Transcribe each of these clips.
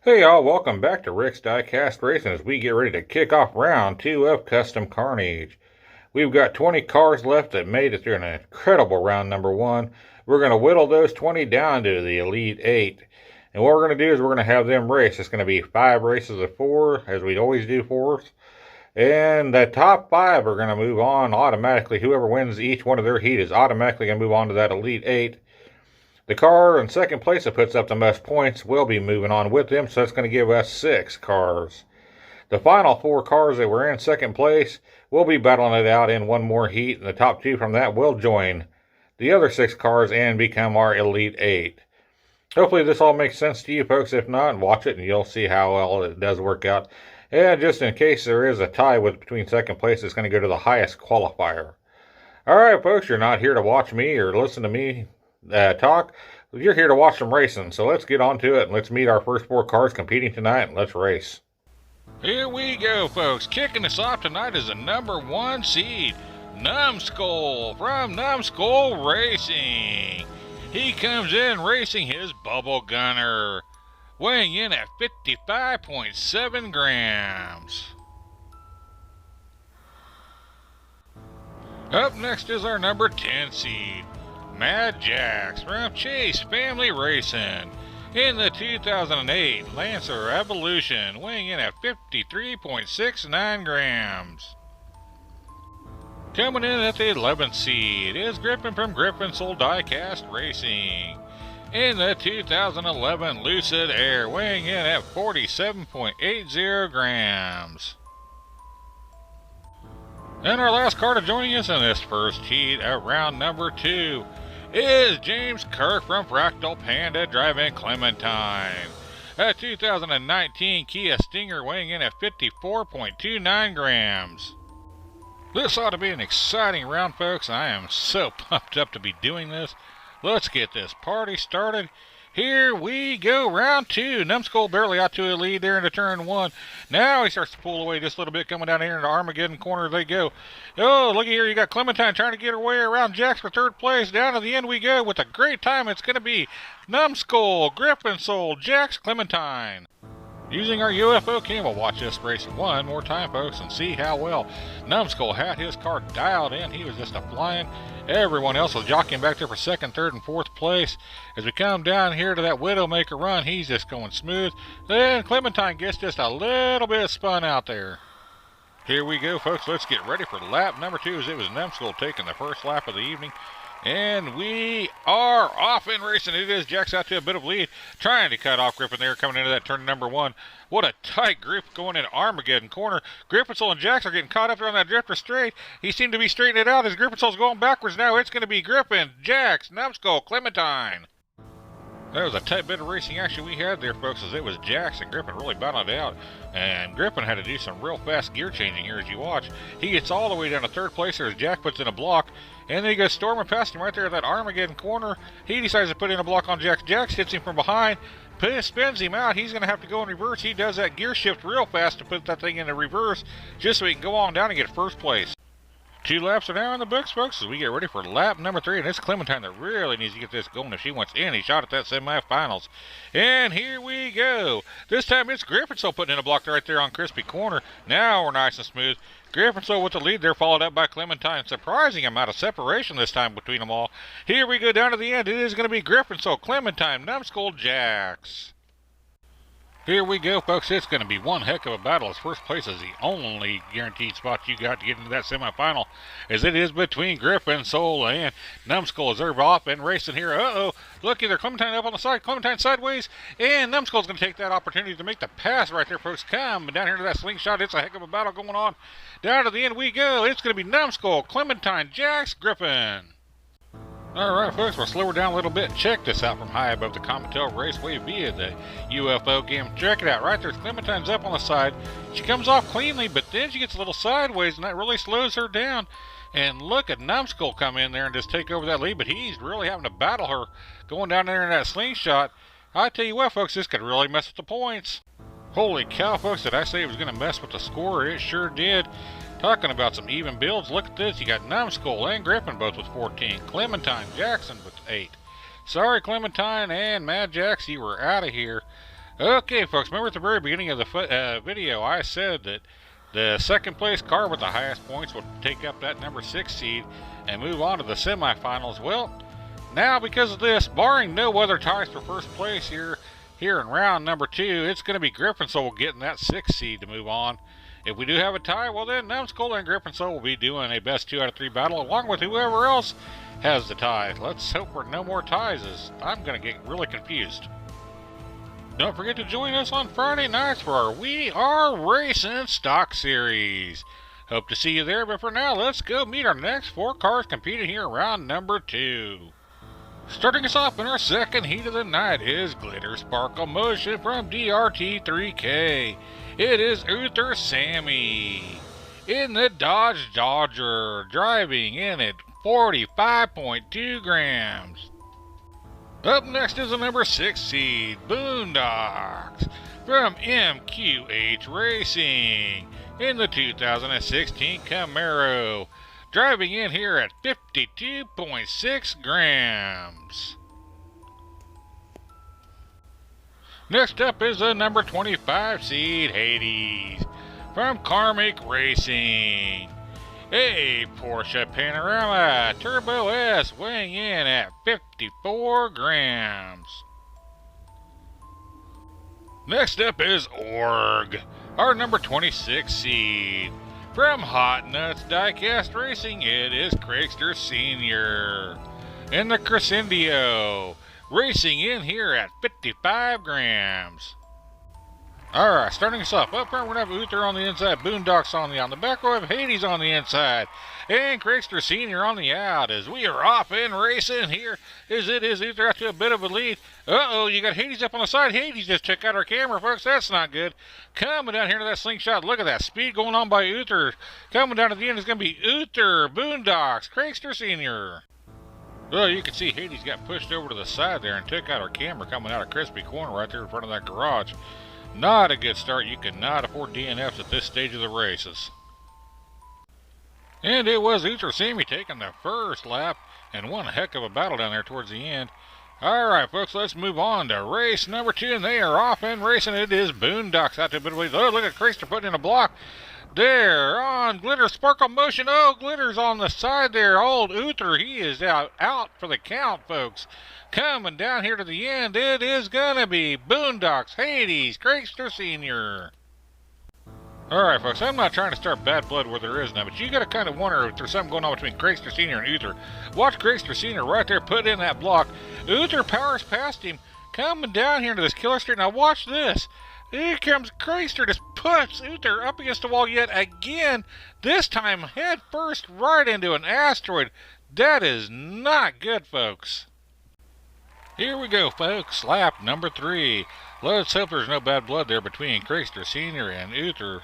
Hey y'all, welcome back to Rick's Diecast Racing as we get ready to kick off round 2 of Custom Carnage. We've got 20 cars left that made it through an incredible round number 1. We're going to whittle those 20 down to the Elite 8. And what we're going to do is we're going to have them race. It's going to be 5 races of 4, as we always do 4s. And the top 5 are going to move on automatically. Whoever wins each one of their heat is automatically going to move on to that Elite 8. The car in second place that puts up the most points will be moving on with them, so that's going to give us 6 cars. The final 4 cars that were in second place will be battling it out in one more heat, and the top 2 from that will join the other 6 cars and become our Elite 8. Hopefully this all makes sense to you folks. If not, watch it and you'll see how well it does work out. And just in case there is a tie between second place, it's going to go to the highest qualifier. Alright folks, you're not here to watch me or listen to me talk. You're here to watch some racing, so let's get on to it and let's meet our first 4 cars competing tonight and let's race. Here we go, folks. Kicking us off tonight is the number 1 seed, Numbskull from Numbskull Racing. He comes in racing his Bubble Gunner, weighing in at 55.7 grams. Up next is our number 10 seed, Mad Jax from Chase Family Racing in the 2008 Lancer Evolution, weighing in at 53.69 grams. Coming in at the 11th seed is Griffin from Griffin Soul Diecast Racing in the 2011 Lucid Air, weighing in at 47.80 grams. And our last car to joining us in this first heat at round number 2 is James Kirk from Fractal Panda driving Clementine. A 2019 Kia Stinger weighing in at 54.29 grams. This ought to be an exciting round, folks. I am so pumped up to be doing this. Let's get this party started. Here we go, round 2. Numbskull barely out to a lead there into turn 1. Now he starts to pull away just a little bit, coming down here into Armageddon corner they go. Oh, looky here, you got Clementine trying to get her way around Jax for 3rd place. Down to the end we go with a great time. It's going to be Numbskull, Griffin Soul, Jax, Clementine. Using our UFO cam, we'll watch this race one more time, folks, and see how well Numbskull had his car dialed in. He was just a flying. Everyone else was jockeying back there for 2nd, 3rd, and 4th place. As we come down here to that Widowmaker run, he's just going smooth. Then Clementine gets just a little bit spun out there. Here we go, folks. Let's get ready for lap number 2, as it was Numbskull taking the first lap of the evening. And we are off in racing. It is Jax out to a bit of lead, trying to cut off Griffin there, coming into that turn number 1. What a tight grip going into Armageddon corner. Griffinsoul and Jax are getting caught up there on that drifter straight. He seemed to be straightening it out as Griffinsoul's going backwards now. It's going to be Griffin, Jax, Numbskull, Clementine. That was a tight bit of racing action we had there, folks, as it was Jax and Griffin really battled it out. And Griffin had to do some real fast gear changing here as you watch. He gets all the way down to 3rd place there as Jack puts in a block. And then he goes storming past him right there at that Armageddon corner. He decides to put in a block on Jax. Jax hits him from behind, spins him out. He's going to have to go in reverse. He does that gear shift real fast to put that thing into reverse just so he can go on down and get 1st place. 2 laps are now in the books, folks, as we get ready for lap number 3. And it's Clementine that really needs to get this going if she wants any shot at that semifinals. And here we go. This time it's Griffinsoul putting in a block right there on Crispy Corner. Now we're nice and smooth. Griffinsoul with the lead there, followed up by Clementine. Surprising amount of separation this time between them all. Here we go down to the end. It is going to be Griffinsoul, Clementine, Numbskull, Jax. Here we go, folks. It's going to be one heck of a battle, as 1st place is the only guaranteed spot you got to get into that semifinal, as it is between Griffinsoul and Numbskull as they're off and racing here. Uh-oh. Looky there, Clementine up on the side, Clementine sideways, and Numbskull's going to take that opportunity to make the pass right there, folks. Come down here to that slingshot. It's a heck of a battle going on. Down to the end we go. It's going to be Numbskull, Clementine, Jax, Griffin. Alright, folks, we'll slow her down a little bit and check this out from high above the Comitel Raceway via the UFO game. Check it out. Right there, Clementine's up on the side. She comes off cleanly, but then she gets a little sideways, and that really slows her down. And look at Numbskull come in there and just take over that lead, but he's really having to battle her going down there in that slingshot. I tell you what, folks, this could really mess with the points. Holy cow, folks, did I say it was going to mess with the score? It sure did. Talking about some even builds, look at this. You got Numbskull and Griffin both with 14. Clementine, Jackson with 8. Sorry, Clementine and Mad Jax, you were out of here. Okay, folks, remember at the very beginning of the video, I said that the second place car with the highest points will take up that number 6 seed and move on to the semifinals. Well, now because of this, barring no other ties for first place here in round number 2, it's going to be Griffinsoul getting that 6 seed to move on. If we do have a tie, well then, Numbskull and Griffinsoul will be doing a best 2 out of 3 battle along with whoever else has the tie. Let's hope for no more ties, as I'm going to get really confused. Don't forget to join us on Friday nights for our We Are Racing Stock Series. Hope to see you there, but for now, let's go meet our next 4 cars competing here in round number 2. Starting us off in our second heat of the night is Glitter Sparkle Motion from DRT3K. It is Uther Sammy in the Dodge Dodger, driving in at 45.2 grams. Up next is the number 6 seed, Boondocks, from MQH Racing, in the 2016 Camaro, driving in here at 52.6 grams. Next up is the number 25 seed, Hades, from Carnage Racing. A Porsche Panorama Turbo S, weighing in at 54 grams. Next up is Org, our number 26 seed. From Hot Nuts Diecast Racing, it is Craigster Sr. in the Crescendio, racing in here at 55 grams. Alright, starting us off. Up front, we're going to have Uther on the inside, Boondocks on the back row, we have Hades on the inside, and Craigster Sr. on the out, as we are off and racing here, as it is Uther out to a bit of a lead. Uh-oh, you got Hades up on the side. Hades just took out our camera, folks. That's not good. Coming down here to that slingshot. Look at that speed going on by Uther. Coming down to the end is going to be Uther, Boondocks, Craigster Sr. Well, you can see Hades got pushed over to the side there and took out our camera coming out of Crispy Corner right there in front of that garage. Not a good start. You cannot afford DNFs at this stage of the races. And it was Uther Sammy taking the first lap, and one heck of a battle down there towards the end. Alright, folks, let's move on to race number 2, and they are off and racing. It is Boondocks out to a bit of a lead. Oh, look at Craigster putting in a block. There, on Glitter Sparkle Motion. Oh, Glitter's on the side there. Old Uther, he is out for the count, folks. Coming down here to the end, it is going to be Boondocks, Hades, Craigster Sr. Alright, folks, I'm not trying to start bad blood where there is none, but you got to kind of wonder if there's something going on between Craigster Sr. and Uther. Watch Craigster Sr. right there put in that block. Uther powers past him, coming down here to this killer street. Now watch this. Here comes Craigster, just puts Uther up against the wall yet again. This time head first right into an asteroid. That is not good, folks. Here we go, folks. Lap number 3. Let's hope there's no bad blood there between Craigster Sr. and Uther,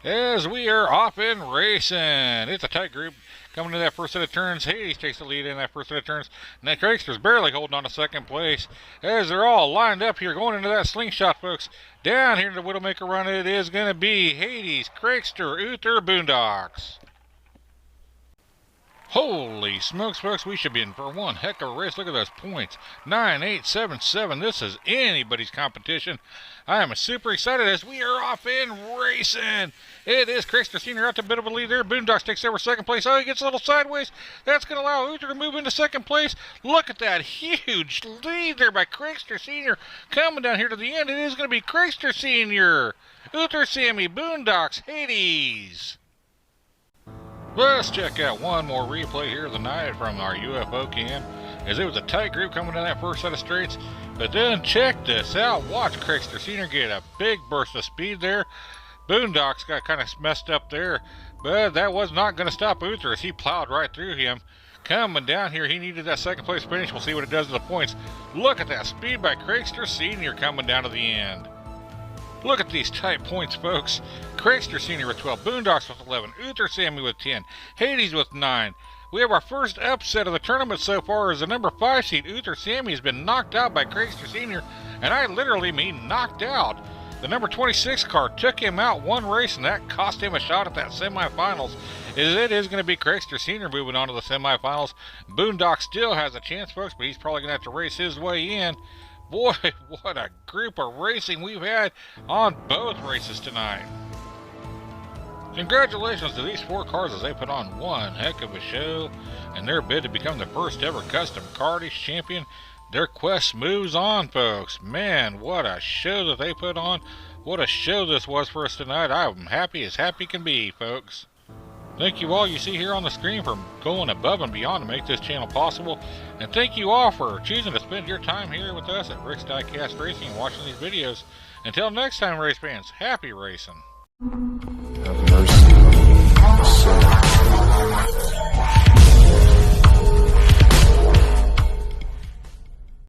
as we are off and racing. It's a tight group. Coming to that first set of turns, Hades takes the lead in that first set of turns. Now Craigster's barely holding on to second place, as they're all lined up here going into that slingshot, folks. Down here in the Widowmaker run, it is going to be Hades, Craigster, Uther, Boondocks. Holy smokes, folks, we should be in for one heck of a race. Look at those points. 9, 8, 7, 7. This is anybody's competition. I am super excited as we are off and racing. It is Craigster Sr. out to a bit of a lead there. Boondocks takes over second place. Oh, he gets a little sideways. That's going to allow Uther to move into second place. Look at that huge lead there by Craigster Sr. Coming down here to the end, it is going to be Craigster Sr., Uther Sammy, Boondocks, Hades. Let's check out one more replay here of the night from our UFO cam, as it was a tight group coming down that first set of straights. But then check this out. Watch Craigster Sr. get a big burst of speed there. Boondocks got kind of messed up there, but that was not going to stop Uther as he plowed right through him. Coming down here, he needed that second place finish. We'll see what it does to the points. Look at that speed by Craigster Sr. coming down to the end. Look at these tight points, folks. Craigster Sr. with 12, Boondocks with 11, Uther Sammy with 10, Hades with 9. We have our first upset of the tournament so far as the number 5 seed, Uther Sammy, has been knocked out by Craigster Sr., and I literally mean knocked out. The number 26 car took him out one race, and that cost him a shot at that semifinals. It is going to be Craigster Sr. moving on to the semifinals. Boondocks still has a chance, folks, but he's probably going to have to race his way in. Boy, what a group of racing we've had on both races tonight. Congratulations to these 4 cars as they put on one heck of a show in their bid to become the first ever custom Carnage champion. Their quest moves on, folks. Man, what a show that they put on. What a show this was for us tonight. I'm happy as happy can be, folks. Thank you all you see here on the screen for going above and beyond to make this channel possible. And thank you all for choosing to spend your time here with us at Rick's Diecast Racing and watching these videos. Until next time, race fans, happy racing.